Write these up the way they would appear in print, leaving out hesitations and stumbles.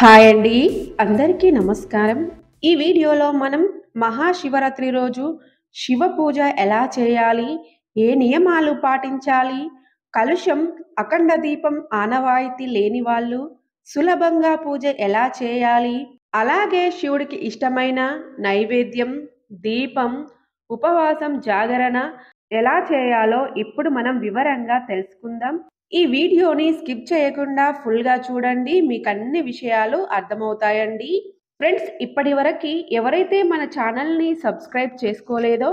Hi అండి, అందరికీ నమస్కారం. ఈ వీడియోలో మనం మహాశివరాత్రి రోజు శివ పూజ ఎలా చేయాలి, ఏ నియమాలు పాటించాలి, కలుషం అఖండ దీపం ఆనవాయితీ లేని వాళ్ళు సులభంగా పూజ ఎలా చేయాలి, అలాగే శివుడికి ఇష్టమైన నైవేద్యం, దీపం, ఉపవాసం, జాగరణ ఎలా చేయాలో ఇప్పుడు మనం వివరంగా తెలుసుకుందాం. ఈ వీడియోని స్కిప్ చేయకుండా ఫుల్గా చూడండి, మీకు అన్ని విషయాలు అర్థమవుతాయండి. ఫ్రెండ్స్, ఇప్పటివరకు ఎవరైతే మన ఛానల్ని సబ్స్క్రైబ్ చేసుకోలేదో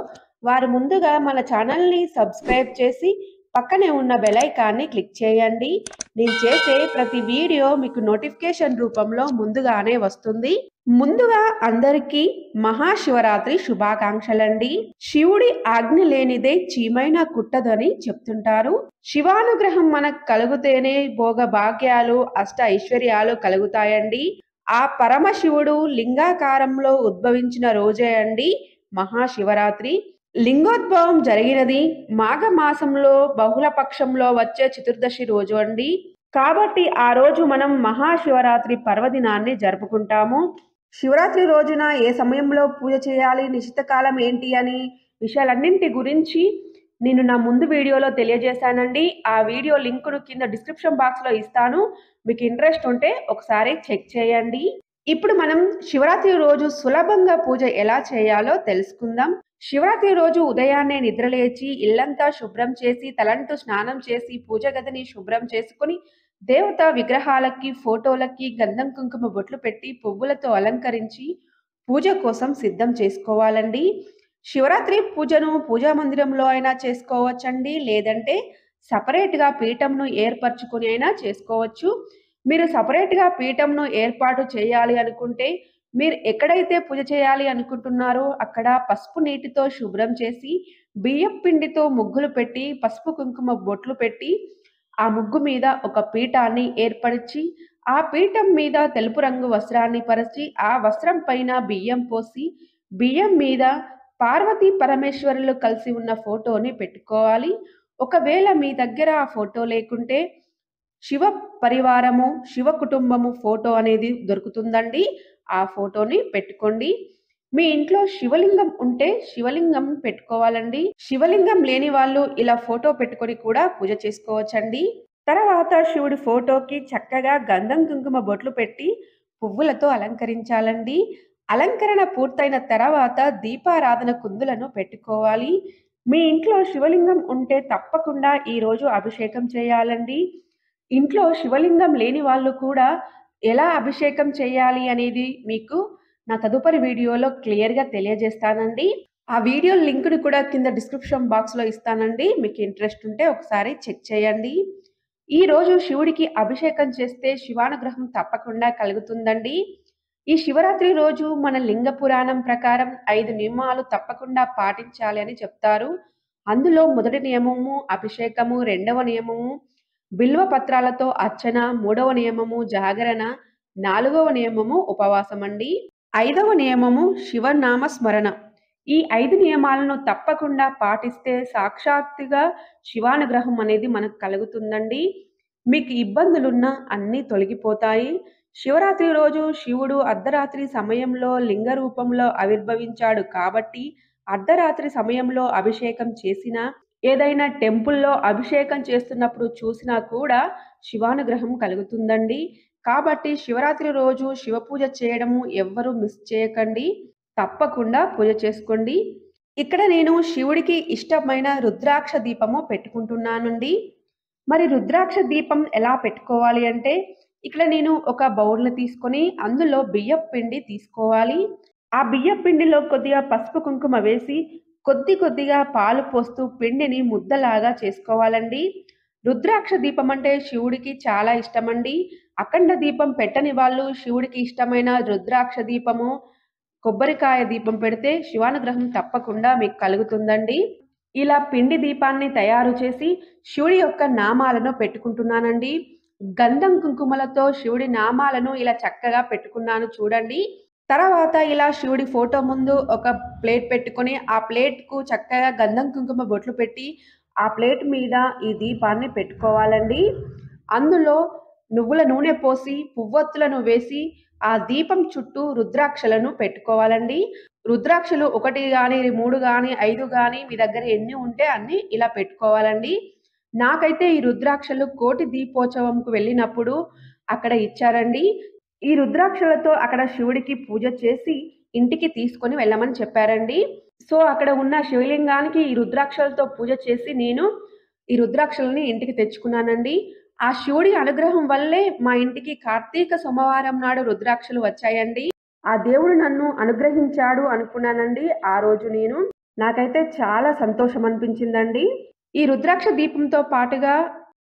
వారు ముందుగా మన ఛానల్ని సబ్స్క్రైబ్ చేసి పక్కనే ఉన్న బెల్ ఐకాన్ని క్లిక్ చేయండి. నేను చేసే ప్రతి వీడియో మీకు నోటిఫికేషన్ రూపంలో ముందుగానే వస్తుంది. ముందుగా అందరికీ మహాశివరాత్రి శుభాకాంక్షలండి. శివుడి ఆజ్ఞ లేనిదే చీమైనా కుట్టదని చెప్తుంటారు. శివానుగ్రహం మనకు కలిగితేనే భోగ భాగ్యాలు, అష్ట ఐశ్వర్యాలు కలుగుతాయండి. ఆ పరమశివుడు లింగాకారంలో ఉద్భవించిన రోజే అండి మహాశివరాత్రి. లింగోద్భవం జరిగినది మాఘమాసంలో బహుళ పక్షంలో వచ్చే చతుర్దశి రోజు అండి. కాబట్టి ఆ రోజు మనం మహాశివరాత్రి పర్వదినాన్ని జరుపుకుంటాము. శివరాత్రి రోజున ఏ సమయంలో పూజ చేయాలి, నిశ్చిత కాలం ఏంటి అని విషయాలన్నింటి గురించి నేను నా ముందు వీడియోలో తెలియజేశానండి. ఆ వీడియో లింకును కింద డిస్క్రిప్షన్ బాక్స్లో ఇస్తాను. మీకు ఇంట్రెస్ట్ ఉంటే ఒకసారి చెక్ చేయండి. ఇప్పుడు మనం శివరాత్రి రోజు సులభంగా పూజ ఎలా చేయాలో తెలుసుకుందాం. శివరాత్రి రోజు ఉదయాన్నే నిద్రలేచి ఇల్లంతా శుభ్రం చేసి తలంటు స్నానం చేసి పూజ గదిని శుభ్రం చేసుకుని దేవత విగ్రహాలకి, ఫోటోలకి గంధం కుంకుమ బొట్లు పెట్టి పువ్వులతో అలంకరించి పూజ కోసం సిద్ధం చేసుకోవాలండి. శివరాత్రి పూజను పూజా మందిరంలో అయినా చేసుకోవచ్చండి, లేదంటే సపరేట్గా పీఠంను ఏర్పరచుకుని అయినా చేసుకోవచ్చు. మీరు సపరేట్గా పీఠంను ఏర్పాటు చేయాలి అనుకుంటే మీరు ఎక్కడైతే పూజ చేయాలి అనుకుంటున్నారో అక్కడ పసుపు నీటితో శుభ్రం చేసి బియ్యం పిండితో ముగ్గులు పెట్టి పసుపు కుంకుమ బొట్లు పెట్టి ఆ ముగ్గు మీద ఒక పీఠాన్ని ఏర్పరిచి ఆ పీఠం మీద తెలుపు రంగు వస్త్రాన్ని పరిచి ఆ వస్త్రం పైన బియ్యం పోసి బియ్యం మీద పార్వతీ పరమేశ్వరులు కలిసి ఉన్న ఫోటోని పెట్టుకోవాలి. ఒకవేళ మీ దగ్గర ఆ ఫోటో లేకుంటే శివ పరివారము, శివ కుటుంబము ఫోటో అనేది దొరుకుతుందండి. ఆ ఫోటోని పెట్టుకోండి. మీ ఇంట్లో శివలింగం ఉంటే శివలింగం పెట్టుకోవాలండి. శివలింగం లేని వాళ్ళు ఇలా ఫోటో పెట్టుకొని కూడా పూజ చేసుకోవచ్చండి. తర్వాత శివుడి ఫోటోకి చక్కగా గంధం కుంకుమ బొట్లు పెట్టి పువ్వులతో అలంకరించాలండి. అలంకరణ పూర్తయిన తర్వాత దీపారాధన కుందులను పెట్టుకోవాలి. మీ ఇంట్లో శివలింగం ఉంటే తప్పకుండా ఈరోజు అభిషేకం చేయాలండి. ఇంట్లో శివలింగం లేని వాళ్ళు కూడా ఎలా అభిషేకం చేయాలి అనేది మీకు నా తదుపరి వీడియోలో క్లియర్గా తెలియజేస్తానండి. ఆ వీడియో లింక్ను కూడా కింద డిస్క్రిప్షన్ బాక్స్లో ఇస్తానండి. మీకు ఇంట్రెస్ట్ ఉంటే ఒకసారి చెక్ చేయండి. ఈరోజు శివుడికి అభిషేకం చేస్తే శివానుగ్రహం తప్పకుండా కలుగుతుందండి. ఈ శివరాత్రి రోజు మన లింగ పురాణం ప్రకారం 5 నియమాలు తప్పకుండా పాటించాలి అని చెప్తారు. అందులో మొదటి నియమము అభిషేకము, రెండవ నియమము బిల్వ పత్రాలతో అర్చన, మూడవ నియమము జాగరణ, నాలుగవ నియమము ఉపవాసం అండి. ఐదవ నియమము శివనామ స్మరణ. ఈ 5 నియమాలను తప్పకుండా పాటిస్తే సాక్షాత్తుగా శివానుగ్రహం అనేది మనకు కలుగుతుందండి. మీకు ఇబ్బందులున్నా అన్నీ తొలగిపోతాయి. శివరాత్రి రోజు శివుడు అర్ధరాత్రి సమయంలో లింగ రూపంలో ఆవిర్భవించాడు కాబట్టి అర్ధరాత్రి సమయంలో అభిషేకం చేసినా ఏదైనా టెంపుల్లో అభిషేకం చేస్తున్నప్పుడు చూసినా కూడా శివానుగ్రహం కలుగుతుందండి. కాబట్టి శివరాత్రి రోజు శివ పూజ చేయడము ఎవ్వరూ మిస్ చేయకండి. తప్పకుండా పూజ చేసుకోండి. ఇక్కడ నేను శివుడికి ఇష్టమైన రుద్రాక్ష దీపము పెట్టుకుంటున్నానండి. మరి రుద్రాక్ష దీపం ఎలా పెట్టుకోవాలి అంటే ఇక్కడ నేను ఒక బౌల్ని తీసుకొని అందులో బియ్యం పిండి తీసుకోవాలి. ఆ బియ్యం పిండిలో కొద్దిగా పసుపు కుంకుమ వేసి కొద్దిగా పాలు పోస్తూ పిండిని ముద్దలాగా చేసుకోవాలండి. రుద్రాక్ష దీపం అంటే శివుడికి చాలా ఇష్టమండి. అఖండ దీపం పెట్టని వాళ్ళు శివుడికి ఇష్టమైన రుద్రాక్ష దీపము, కొబ్బరికాయ దీపం పెడితే శివానుగ్రహం తప్పకుండా మీకు కలుగుతుందండి. ఇలా పిండి దీపాన్ని తయారు చేసి శివుడి యొక్క నామాలను పెట్టుకుంటున్నానండి. గంధం కుంకుమలతో శివుడి నామాలను ఇలా చక్కగా పెట్టుకున్నాను చూడండి. తర్వాత ఇలా శివుడి ఫోటో ముందు ఒక ప్లేట్ పెట్టుకొని ఆ ప్లేట్కు చక్కగా గంధం కుంకుమ బొట్లు పెట్టి ఆ ప్లేట్ మీద ఈ దీపాన్ని పెట్టుకోవాలండి. అందులో నువ్వుల నూనె పోసి పువ్వొత్తులను వేసి ఆ దీపం చుట్టూ రుద్రాక్షలను పెట్టుకోవాలండి. రుద్రాక్షలు 1 గాని, 3 గాని, 5 గాని మీ దగ్గర ఎన్ని ఉంటే అన్ని ఇలా పెట్టుకోవాలండి. నాకైతే ఈ రుద్రాక్షలు కోటి దీపోత్సవంకు వెళ్ళినప్పుడు అక్కడ ఇచ్చారండి. ఈ రుద్రాక్షలతో అక్కడ శివుడికి పూజ చేసి ఇంటికి తీసుకొని వెళ్ళమని చెప్పారండి. సో, అక్కడ ఉన్న శివలింగానికి ఈ రుద్రాక్షలతో పూజ చేసి నేను ఈ రుద్రాక్షలని ఇంటికి తెచ్చుకున్నానండి. ఆ శివుడి అనుగ్రహం వల్లే మా ఇంటికి కార్తీక సోమవారం నాడు రుద్రాక్షలు వచ్చాయండి. ఆ దేవుడు నన్ను అనుగ్రహించాడు అనుకున్నానండి ఆ రోజు నేను. నాకైతే చాలా సంతోషం అనిపించిందండి. ఈ రుద్రాక్ష దీపంతో పాటుగా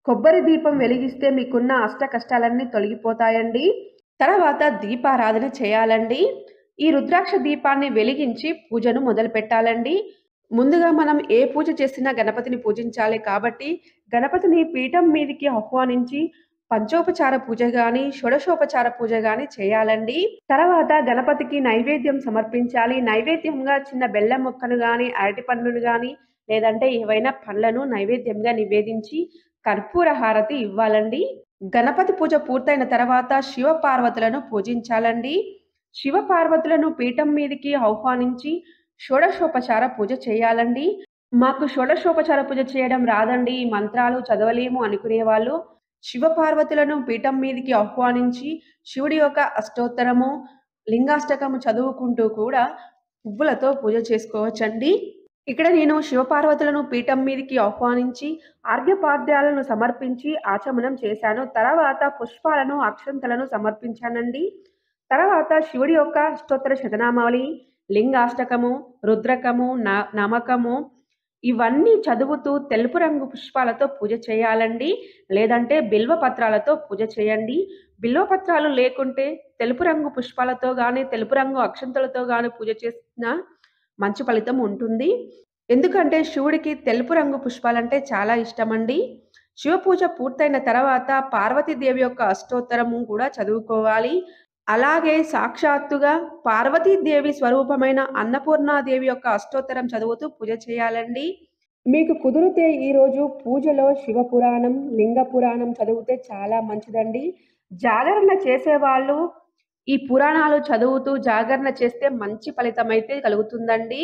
కొబ్బరి దీపం వెలిగిస్తే మీకున్న అష్ట కష్టాలన్నీ తొలగిపోతాయండి. తర్వాత దీపారాధన చేయాలండి. ఈ రుద్రాక్ష దీపాన్ని వెలిగించి పూజను మొదలుపెట్టాలండి. ముందుగా మనం ఏ పూజ చేసినా గణపతిని పూజించాలి కాబట్టి గణపతిని పీఠం మీదికి ఆహ్వానించి పంచోపచార పూజ గాని, షోడశోపచార పూజ గాని చేయాలండి. తర్వాత గణపతికి నైవేద్యం సమర్పించాలి. నైవేద్యంగా చిన్న బెల్లం ముక్కను గాని, అరటి పండును గాని, లేదంటే ఏవైనా పండ్లను నైవేద్యంగా నివేదించి కర్పూర హారతి ఇవ్వాలండి. గణపతి పూజ పూర్తయిన తర్వాత శివ పార్వతులను పూజించాలండి. శివ పార్వతులను పీఠం మీదికి ఆహ్వానించి షోడశోపచార పూజ చేయాలండి. మాకు షోడశోపచార పూజ చేయడం రాదండి, ఈ మంత్రాలు చదవలేము అనుకునేవాళ్ళు శివపార్వతులను పీఠం మీదికి ఆహ్వానించి శివుడి యొక్క అష్టోత్తరము, లింగాష్టకము చదువుకుంటూ కూడా పువ్వులతో పూజ చేసుకోవచ్చండి. ఇక్కడ నేను శివపార్వతులను పీఠం మీదికి ఆహ్వానించి ఆర్ఘ్యపాద్యాలను సమర్పించి ఆచమనం చేశాను. తర్వాత పుష్పాలను, అక్షంతలను సమర్పించానండి. తర్వాత శివుడి యొక్క అష్టోత్తర శతనామావళి, లింగాష్టకము, రుద్రకము, నమకము ఇవన్నీ చదువుతూ తెలుపు రంగు పుష్పాలతో పూజ చేయాలండి. లేదంటే బిల్వ పత్రాలతో పూజ చేయండి. బిల్వ పత్రాలు లేకుంటే తెలుపు రంగు పుష్పాలతో గాని, తెలుపు రంగు అక్షంతలతో గాని పూజ చేసినా మంచి ఫలితం ఉంటుంది. ఎందుకంటే శివుడికి తెలుపు రంగు పుష్పాలంటే చాలా ఇష్టమండి. శివ పూజ పూర్తయిన తర్వాత పార్వతీదేవి యొక్క అష్టోత్తరము కూడా చదువుకోవాలి. అలాగే సాక్షాత్తుగా పార్వతీదేవి స్వరూపమైన అన్నపూర్ణాదేవి యొక్క అష్టోత్తరం చదువుతూ పూజ చేయాలండి. మీకు కుదిరితే ఈరోజు పూజలో శివ పురాణం, లింగ పురాణం చదివితే చాలా మంచిదండి. జాగరణ చేసేవాళ్ళు ఈ పురాణాలు చదువుతూ జాగరణ చేస్తే మంచి ఫలితమైతే కలుగుతుందండి.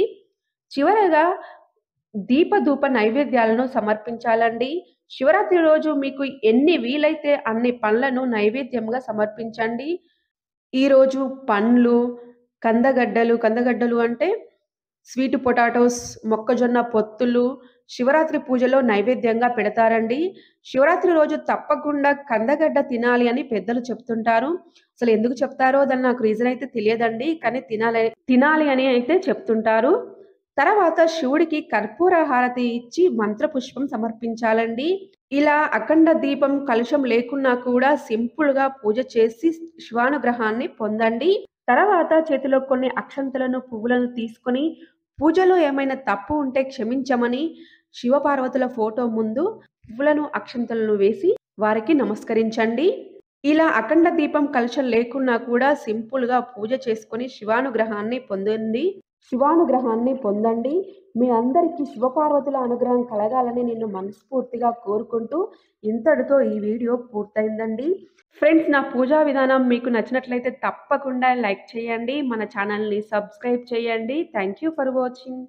చివరగా దీపధూప నైవేద్యాలను సమర్పించాలండి. శివరాత్రి రోజు మీకు ఎన్ని వీలైతే అన్ని పండ్లను నైవేద్యంగా సమర్పించండి. ఈరోజు పండ్లు, కందగడ్డలు అంటే స్వీట్ పొటాటోస్, మొక్కజొన్న పొత్తులు శివరాత్రి పూజలో నైవేద్యంగా పెడతారండి. శివరాత్రి రోజు తప్పకుండా కందగడ్డ తినాలి అని పెద్దలు చెప్తుంటారు. అసలు ఎందుకు చెప్తారో దాని నాకు రీజన్ అయితే తెలియదండి. కానీ తినాలి అని అయితే చెప్తుంటారు. తర్వాత శివుడికి కర్పూర హారతి ఇచ్చి మంత్రపుష్పం సమర్పించాలండి. ఇలా అఖండ దీపం, కలుషం లేకున్నా కూడా సింపుల్‌గా పూజ చేసి శివానుగ్రహాన్ని పొందండి. తర్వాత చేతిలో కొన్ని అక్షంతలను, పువ్వులను తీసుకొని పూజలో ఏమైనా తప్పు ఉంటే క్షమించమని శివపార్వతుల ఫోటో ముందు పువ్వులను, అక్షంతలను వేసి వారికి నమస్కరించండి. ఇలా అఖండ దీపం, కలశం లేకున్నా కూడా సింపుల్‌గా పూజ చేసుకొని శివానుగ్రహాన్ని పొందండి. మీ అందరికీ శివపార్వతుల అనుగ్రహం కలగాలని నేను మనస్ఫూర్తిగా కోరుకుంటూ ఇంతటితో ఈ వీడియో పూర్తయిందండి. ఫ్రెండ్స్, నా పూజా విధానం మీకు నచ్చినట్లయితే తప్పకుండా లైక్ చేయండి. మన ఛానల్‌ని సబ్స్క్రైబ్ చేయండి. Thank you for watching.